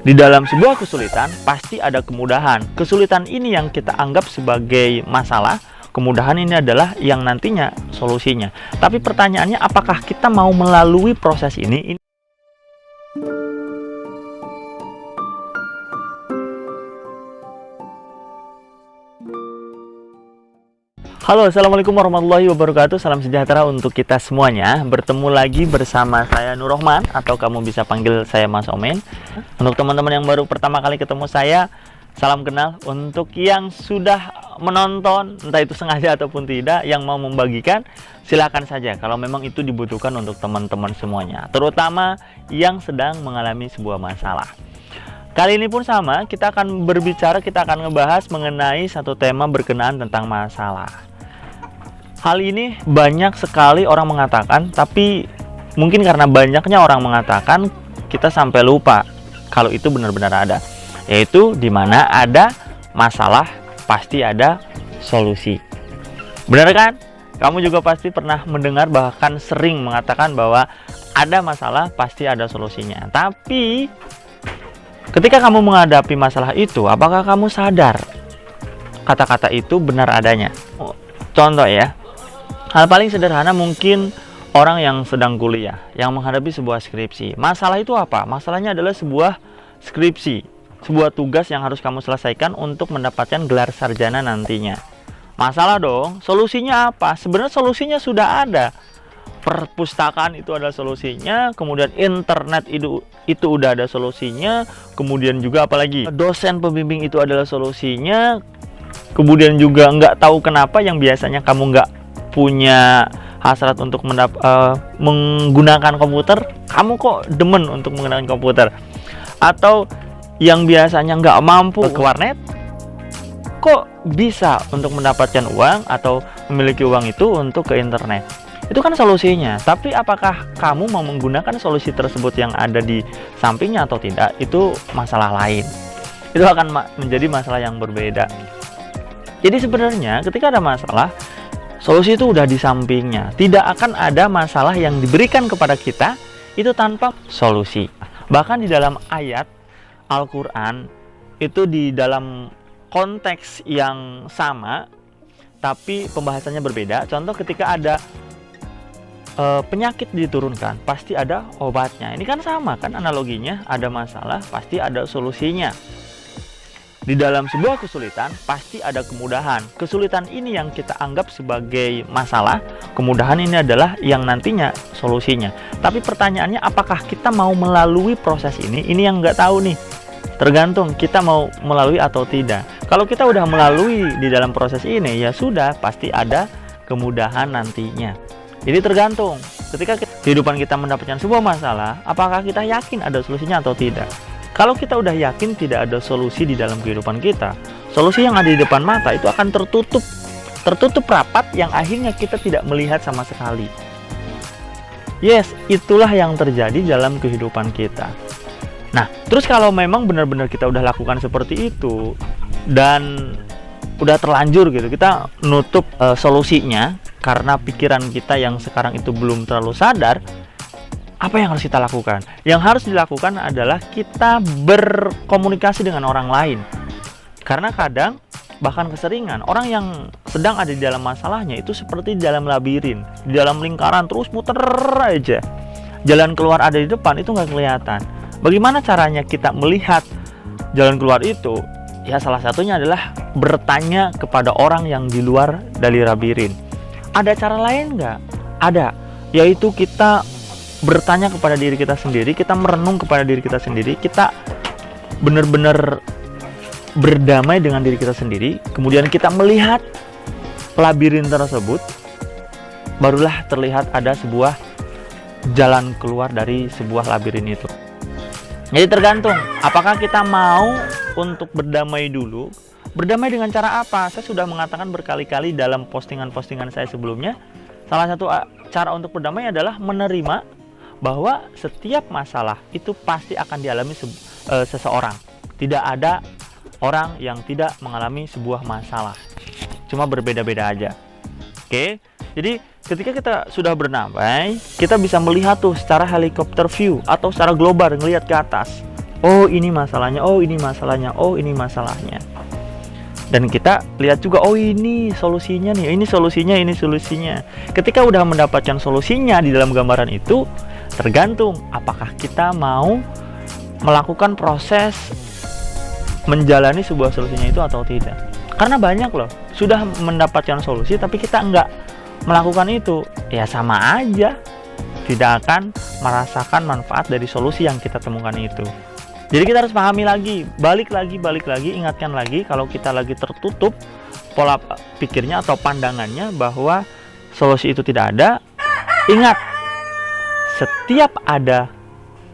Di dalam sebuah kesulitan, pasti ada kemudahan. Kesulitan ini yang kita anggap sebagai masalah, kemudahan ini adalah yang nantinya solusinya. Tapi pertanyaannya, apakah kita mau melalui proses ini? Halo, assalamualaikum warahmatullahi wabarakatuh. Salam sejahtera untuk kita semuanya. Bertemu lagi bersama saya Nur Rohman, atau kamu bisa panggil saya Mas Omen. Untuk teman-teman yang baru pertama kali ketemu saya, salam kenal. Untuk yang sudah menonton, entah itu sengaja ataupun tidak, yang mau membagikan, silakan saja kalau memang itu dibutuhkan untuk teman-teman semuanya, terutama yang sedang mengalami sebuah masalah. Kali ini pun sama, kita akan ngebahas mengenai satu tema berkenaan tentang masalah. Hal ini banyak sekali orang mengatakan, tapi mungkin karena banyaknya orang mengatakan, kita sampai lupa kalau itu benar-benar ada. Yaitu dimana ada masalah, pasti ada solusi. Benar kan? Kamu juga pasti pernah mendengar, bahkan sering mengatakan bahwa ada masalah, pasti ada solusinya. Tapi ketika kamu menghadapi masalah itu, apakah kamu sadar kata-kata itu benar adanya? Contoh ya, hal paling sederhana mungkin orang yang sedang kuliah, yang menghadapi sebuah skripsi. Masalah itu apa? Masalahnya adalah sebuah skripsi, sebuah tugas yang harus kamu selesaikan untuk mendapatkan gelar sarjana nantinya. Masalah dong, solusinya apa? Sebenarnya solusinya sudah ada. Perpustakaan itu adalah solusinya, kemudian internet itu udah ada solusinya, kemudian juga apalagi dosen pembimbing itu adalah solusinya, kemudian juga nggak tahu kenapa yang biasanya kamu nggak punya hasrat untuk menggunakan komputer, kamu kok demen untuk menggunakan komputer. Atau yang biasanya nggak mampu ke warnet, kok bisa untuk mendapatkan uang atau memiliki uang itu untuk ke internet. Itu kan solusinya. Tapi apakah kamu mau menggunakan solusi tersebut yang ada di sampingnya atau tidak, itu masalah lain. Itu akan menjadi masalah yang berbeda. Jadi sebenarnya ketika ada masalah, solusi itu udah di sampingnya. Tidak akan ada masalah yang diberikan kepada kita itu tanpa solusi. Bahkan di dalam ayat Al-Quran, itu di dalam konteks yang sama, tapi pembahasannya berbeda. Contoh ketika ada penyakit diturunkan, pasti ada obatnya. Ini kan sama kan analoginya, ada masalah, pasti ada solusinya. Di dalam sebuah kesulitan, pasti ada kemudahan. Kesulitan ini yang kita anggap sebagai masalah, kemudahan ini adalah yang nantinya solusinya. Tapi pertanyaannya, apakah kita mau melalui proses ini? Ini yang nggak tahu nih. Tergantung kita mau melalui atau tidak. Kalau kita udah melalui di dalam proses ini, ya sudah, pasti ada kemudahan nantinya. Jadi tergantung, ketika kehidupan kita mendapatkan sebuah masalah, apakah kita yakin ada solusinya atau tidak? Kalau kita udah yakin tidak ada solusi di dalam kehidupan kita, solusi yang ada di depan mata itu akan tertutup rapat, yang akhirnya kita tidak melihat sama sekali. Yes, itulah yang terjadi dalam kehidupan kita. Nah, terus kalau memang benar-benar kita udah lakukan seperti itu dan udah terlanjur gitu, kita nutup solusinya karena pikiran kita yang sekarang itu belum terlalu sadar, apa yang harus kita lakukan? Yang harus dilakukan adalah kita berkomunikasi dengan orang lain. Karena kadang, bahkan keseringan, orang yang sedang ada di dalam masalahnya itu seperti di dalam labirin, di dalam lingkaran terus muter aja. Jalan keluar ada di depan, itu nggak kelihatan. Bagaimana caranya kita melihat jalan keluar itu? Ya salah satunya adalah bertanya kepada orang yang di luar dari labirin. Ada cara lain nggak? Ada, yaitu kita bertanya kepada diri kita sendiri, kita merenung kepada diri kita sendiri, kita benar-benar berdamai dengan diri kita sendiri, kemudian kita melihat labirin tersebut, barulah terlihat ada sebuah jalan keluar dari sebuah labirin itu. Jadi tergantung, apakah kita mau untuk berdamai dulu. Berdamai dengan cara apa? Saya sudah mengatakan berkali-kali dalam postingan-postingan saya sebelumnya, salah satu cara untuk berdamai adalah menerima bahwa setiap masalah itu pasti akan dialami seseorang. Tidak ada orang yang tidak mengalami sebuah masalah, cuma berbeda-beda aja. Oke, jadi ketika kita sudah berdamai, kita bisa melihat tuh secara helikopter view atau secara global, ngelihat ke atas. oh ini masalahnya, oh ini masalahnya, oh ini masalahnya. Dan kita lihat juga, oh ini solusinya nih, ini solusinya, ini solusinya. Ketika udah mendapatkan solusinya di dalam gambaran itu, tergantung apakah kita mau melakukan proses menjalani sebuah solusinya itu atau tidak. Karena banyak loh, sudah mendapatkan solusi tapi kita nggak melakukan itu, ya sama aja tidak akan merasakan manfaat dari solusi yang kita temukan itu. Jadi kita harus pahami lagi, balik lagi, ingatkan lagi kalau kita lagi tertutup pola pikirnya atau pandangannya bahwa solusi itu tidak ada. Ingat, setiap ada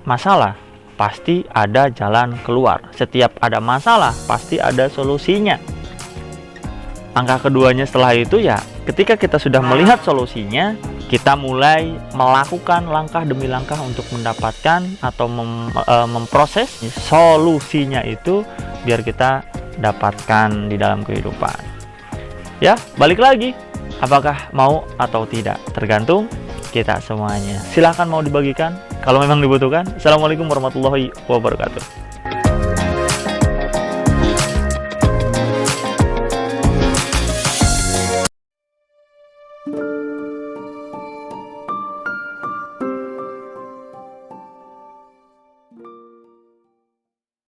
masalah pasti ada jalan keluar. Setiap ada masalah pasti ada solusinya. Angka keduanya setelah itu ya, ketika kita sudah melihat solusinya, kita mulai melakukan langkah demi langkah untuk mendapatkan atau memproses solusinya itu biar kita dapatkan di dalam kehidupan. Ya, balik lagi, apakah mau atau tidak tergantung kita semuanya. Silahkan mau dibagikan kalau memang dibutuhkan. Assalamualaikum warahmatullahi wabarakatuh.